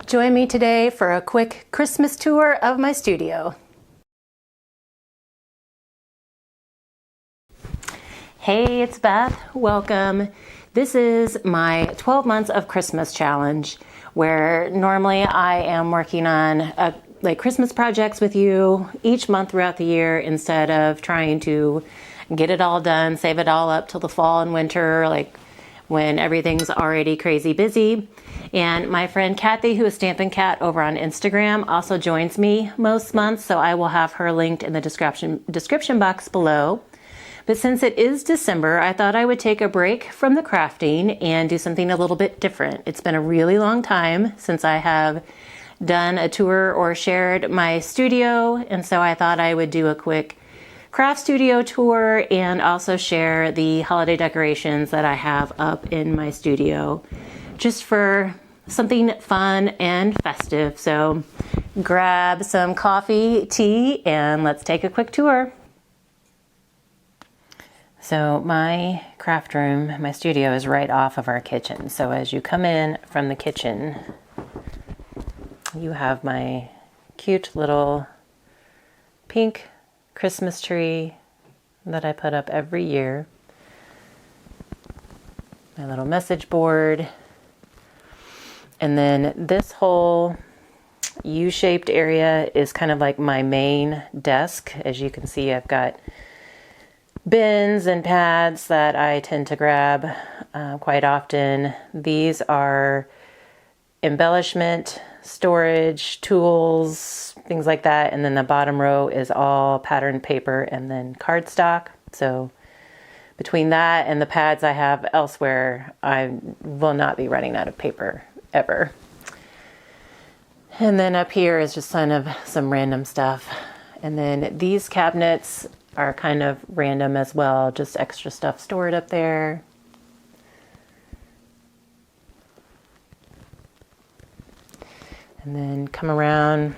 Join me today for a quick Christmas tour of my studio. Hey, it's Beth. Welcome. This is my 12 months of Christmas challenge, where normally I am working on Christmas projects with you each month throughout the year instead of trying to get it all done, save it all up till the fall and winter, like when everything's already crazy busy. And my friend Kathy, who is Stampin' Cat over on Instagram, also joins me most months, so I will have her linked in the description box below. But since it is December, I thought I would take a break from the crafting and do something a little bit different. It's been a really long time since I have done a tour or shared my studio, and so I thought I would do a quick craft studio tour and also share the holiday decorations that I have up in my studio, just for something fun and festive. So grab some coffee, tea, and let's take a quick tour. So my craft room, my studio, is right off of our kitchen. So as you come in from the kitchen, you have my cute little pink Christmas tree that I put up every year. My little message board. And then this whole U-shaped area is kind of like my main desk. As you can see, I've got bins and pads that I tend to grab quite often. These are embellishment, storage, tools, things like that. And then the bottom row is all patterned paper and then cardstock. So between that and the pads I have elsewhere, I will not be running out of paper ever. And then up here is just kind of some random stuff. And then these cabinets are kind of random as well, just extra stuff stored up there. And then come around,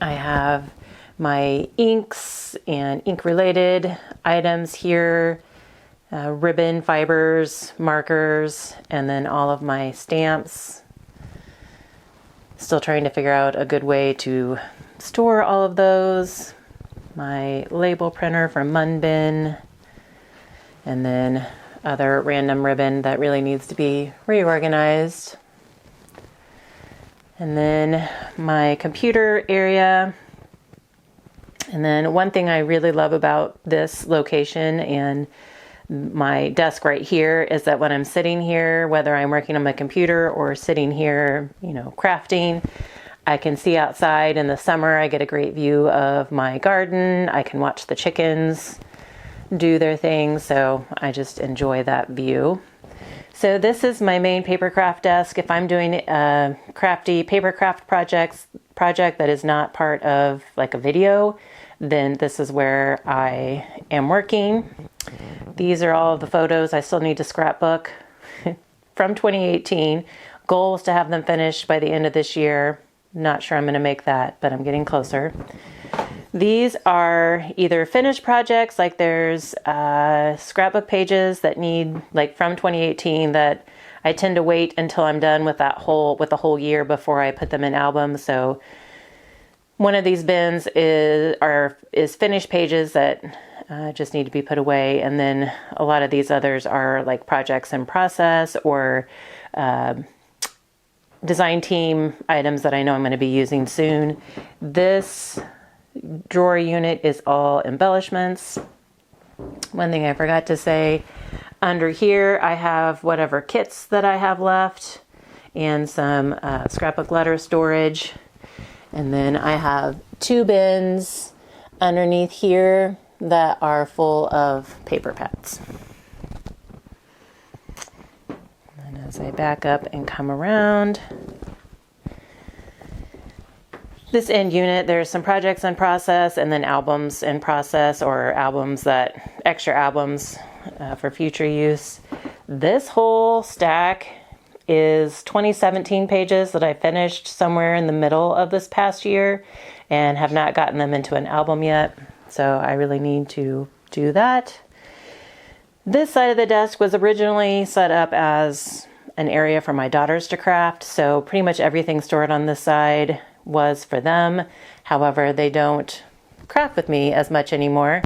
I have my inks and ink related items here, ribbon, fibers, markers, and then all of my stamps. Still trying to figure out a good way to store all of those. My label printer from Munbin, and then other random ribbon that really needs to be reorganized. And then my computer area. And then one thing I really love about this location and my desk right here is that when I'm sitting here, whether I'm working on my computer or sitting here, crafting, I can see outside. In the summer, I get a great view of my garden. I can watch the chickens do their thing, so I just enjoy that view. So this is my main paper craft desk. If I'm doing a crafty paper craft project that is not part of like a video, then this is where I am working. These are all of the photos I still need to scrapbook from 2018. Goal is to have them finished by the end of this year. Not sure I'm going to make that, but I'm getting closer. These are either finished projects, like there's scrapbook pages that need, like from 2018, that I tend to wait until I'm done with the whole year before I put them in albums. So one of these bins is finished pages that just need to be put away, and then a lot of these others are like projects in process or design team items that I know I'm going to be using soon. This drawer unit is all embellishments. One thing I forgot to say, under here I have whatever kits that I have left and some scrapbook letter storage. And then I have two bins underneath here that are full of paper pads. And as I back up and come around, this end unit, there's some projects in process and then albums in process, or extra albums for future use. This whole stack is 2017 pages that I finished somewhere in the middle of this past year and have not gotten them into an album yet. So I really need to do that. This side of the desk was originally set up as an area for my daughters to craft, so pretty much everything stored on this side was for them. However, they don't craft with me as much anymore.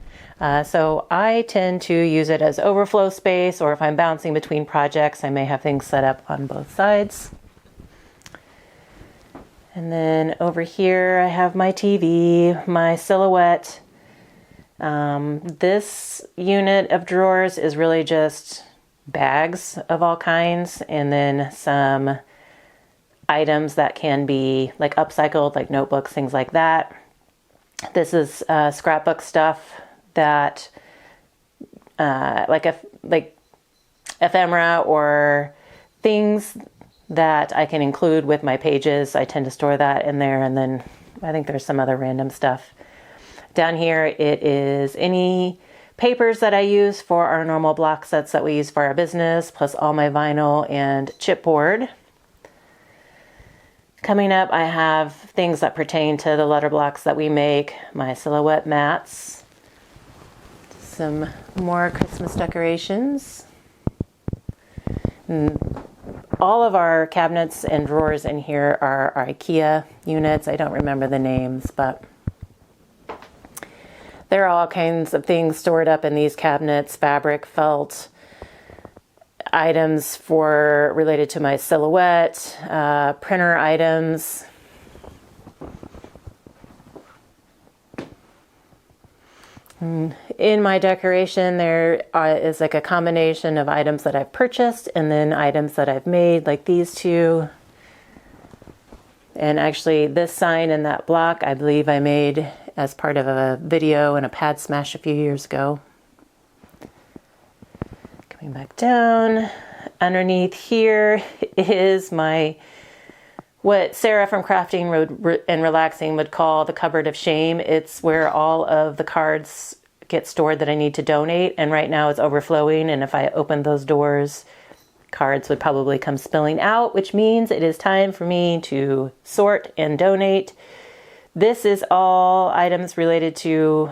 So I tend to use it as overflow space, or if I'm bouncing between projects, I may have things set up on both sides. And then over here, I have my TV, my silhouette. This unit of drawers is really just bags of all kinds, and then some items that can be like upcycled, like notebooks, things like that. This is scrapbook stuff that like ephemera or things that I can include with my pages. I tend to store that in there, and then I think there's some other random stuff. Down here it is any papers that I use for our normal block sets that we use for our business, plus all my vinyl and chipboard. Coming up, I have things that pertain to the letter blocks that we make, my silhouette mats, some more Christmas decorations. And all of our cabinets and drawers in here are our IKEA units. I don't remember the names, but there are all kinds of things stored up in these cabinets, fabric, felt, items related to my silhouette, printer items. In my decoration, there is like a combination of items that I've purchased and then items that I've made, like these two. And actually this sign and that block, I believe I made as part of a video and a pad smash a few years ago. Coming back down, underneath here is what Sarah from Crafting and Relaxing would call the cupboard of shame. It's where all of the cards get stored that I need to donate, and right now it's overflowing, and if I open those doors, cards would probably come spilling out, which means it is time for me to sort and donate. This is all items related to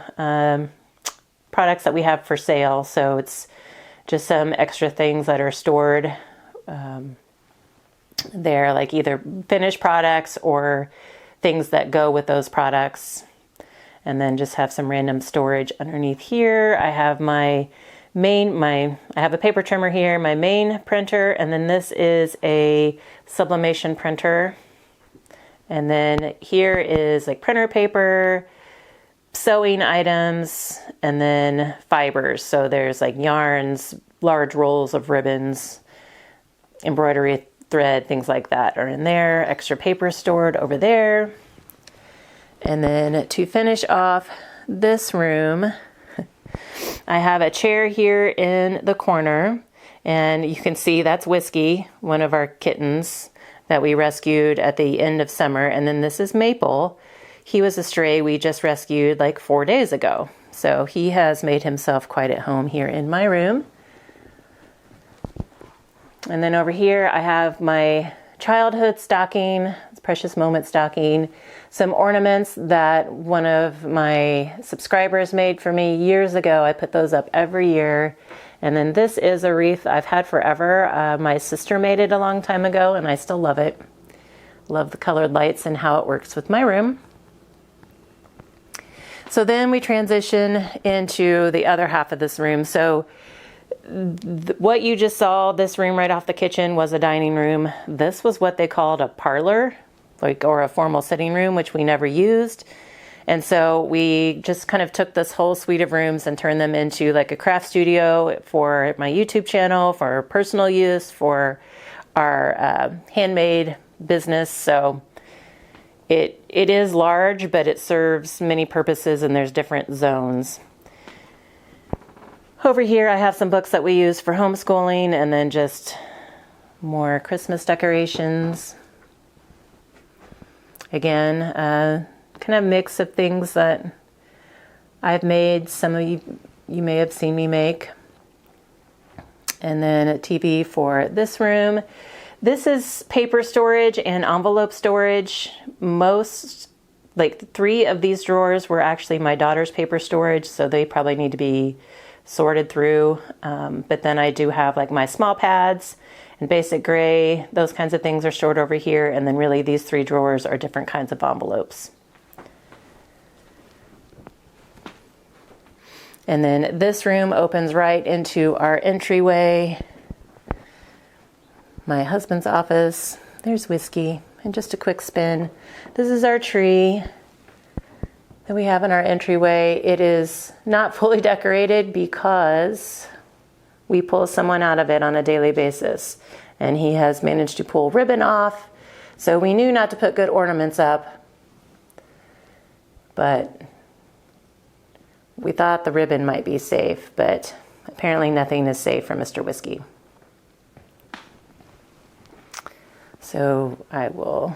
products that we have for sale, so it's just some extra things that are stored there, like either finished products or things that go with those products. And then just have some random storage underneath here. I have I have a paper trimmer here, my main printer, and then this is a sublimation printer. And then here is like printer paper, sewing items, and then fibers. So there's like yarns, large rolls of ribbons, embroidery thread, things like that are in there. Extra paper stored over there. And then to finish off this room, I have a chair here in the corner, and you can see that's Whiskey, one of our kittens that we rescued at the end of summer. And then this is Maple. He was a stray we just rescued like 4 days ago. So he has made himself quite at home here in my room. And then over here I have my childhood stocking, Precious Moment stocking, some ornaments that one of my subscribers made for me years ago. I put those up every year. And then this is a wreath I've had forever. My sister made it a long time ago, and I still love it. Love the colored lights and how it works with my room. So then we transition into the other half of this room. So what you just saw, this room right off the kitchen, was a dining room. This was what they called a parlor, or a formal sitting room, which we never used. And so we just kind of took this whole suite of rooms and turned them into like a craft studio for my YouTube channel, for personal use, for our handmade business. So it is large, but it serves many purposes, and there's different zones. Over here I have some books that we use for homeschooling, and then just more Christmas decorations. Again, kind of mix of things that I've made. Some of you may have seen me make. And then a TV for this room. This is paper storage and envelope storage. Like 3 of these drawers were actually my daughter's paper storage, so they probably need to be sorted through. But then I do have like my small pads, and basic gray. Those kinds of things are stored over here. And then really these 3 drawers are different kinds of envelopes. And then this room opens right into our entryway. My husband's office. There's whiskey and just a quick spin. This is our tree that we have in our entryway. It is not fully decorated because we pull someone out of it on a daily basis, and he has managed to pull ribbon off. So we knew not to put good ornaments up, but we thought the ribbon might be safe, but apparently nothing is safe for Mr. Whiskey. So I will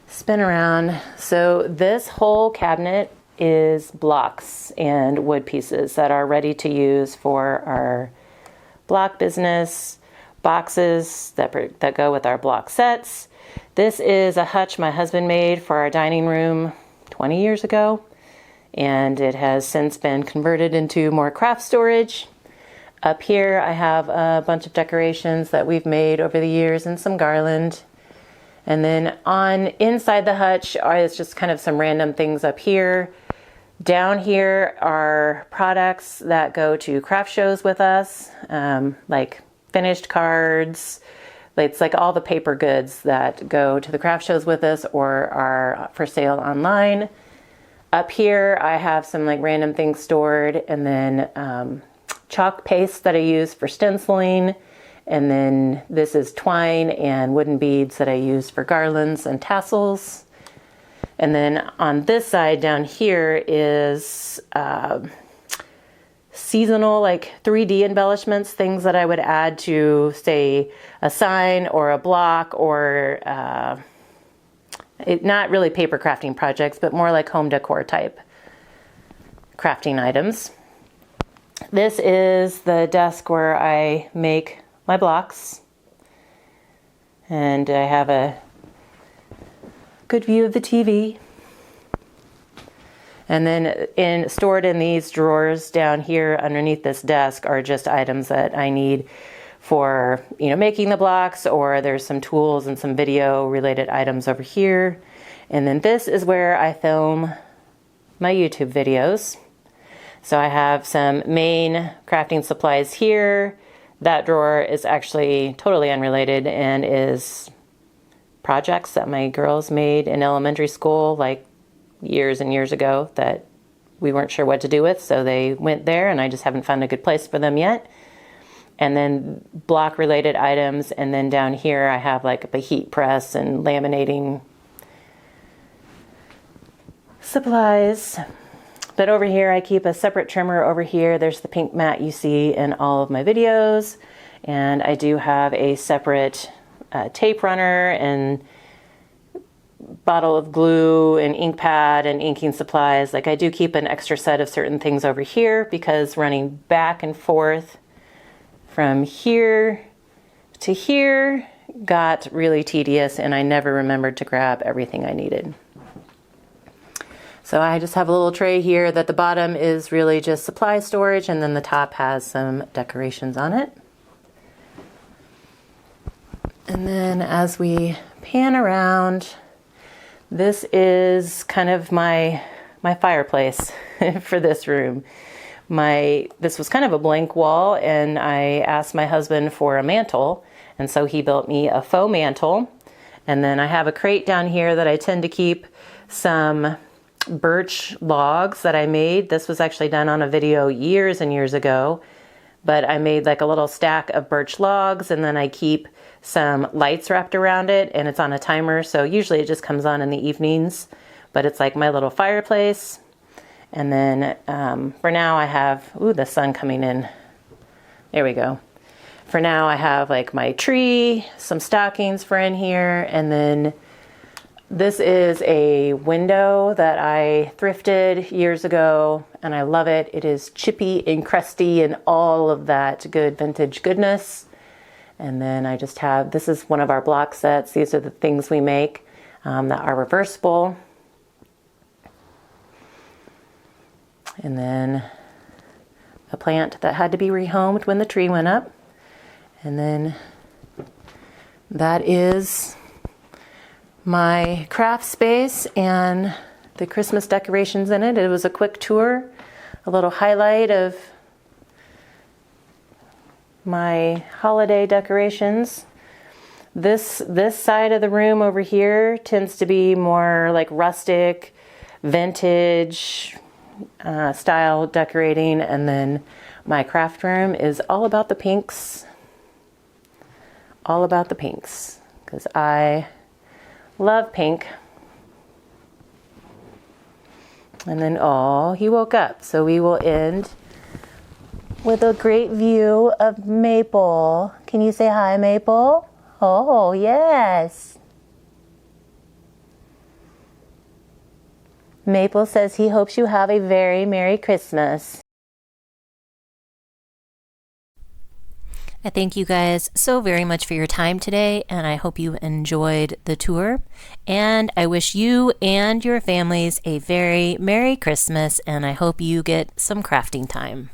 spin around. So this whole cabinet is blocks and wood pieces that are ready to use for our block business, boxes that go with our block sets. This is a hutch my husband made for our dining room 20 years ago, and it has since been converted into more craft storage. Up here I have a bunch of decorations that we've made over the years and some garland. And then on inside the hutch is just kind of some random things up here. Down here are products that go to craft shows with us, like finished cards. It's like all the paper goods that go to the craft shows with us or are for sale online. Up here I have some like random things stored, and then chalk paste that I use for stenciling. And then this is twine and wooden beads that I use for garlands and tassels. And then on this side down here is seasonal, like 3D embellishments, things that I would add to, say, a sign or a block, or not really paper crafting projects, but more like home decor type crafting items. This is the desk where I make my blocks, and I have a good view of the TV. And then stored in these drawers down here underneath this desk are just items that I need for, making the blocks, or there's some tools and some video related items over here. And then this is where I film my YouTube videos. So I have some main crafting supplies here. That drawer is actually totally unrelated and is projects that my girls made in elementary school, like years and years ago, that we weren't sure what to do with. So they went there, and I just haven't found a good place for them yet. And then block related items. And then down here I have like a heat press and laminating supplies. But over here I keep a separate trimmer over here. There's the pink mat you see in all of my videos. And I do have a separate tape runner and bottle of glue and ink pad and inking supplies. Like I do keep an extra set of certain things over here, because running back and forth from here to here got really tedious, and I never remembered to grab everything I needed. So I just have a little tray here that the bottom is really just supply storage, and then the top has some decorations on it. And then as we pan around, this is kind of my fireplace for this room. This was kind of a blank wall, and I asked my husband for a mantle, and so he built me a faux mantle. And then I have a crate down here that I tend to keep some birch logs that I made. This was actually done on a video years and years ago, but I made like a little stack of birch logs, and then I keep some lights wrapped around it, and it's on a timer, so usually it just comes on in the evenings, but it's like my little fireplace. And then for now I have, the sun coming in. There we go. For now I have like my tree, some stockings for in here, and then this is a window that I thrifted years ago, and I love it. It is chippy and crusty and all of that good vintage goodness. And then I just have, this is one of our block sets. These are the things we make that are reversible. And then a plant that had to be rehomed when the tree went up. And then that is my craft space and the Christmas decorations in it. It was a quick tour, a little highlight of my holiday decorations. This side of the room over here tends to be more like rustic, vintage style decorating, and then my craft room is all about the pinks. All about the pinks, because I love pink. And then, oh, he woke up. So we will end with a great view of Maple. Can you say hi, Maple? Oh, yes. Maple says he hopes you have a very Merry Christmas. I thank you guys so very much for your time today, and I hope you enjoyed the tour. And I wish you and your families a very Merry Christmas, and I hope you get some crafting time.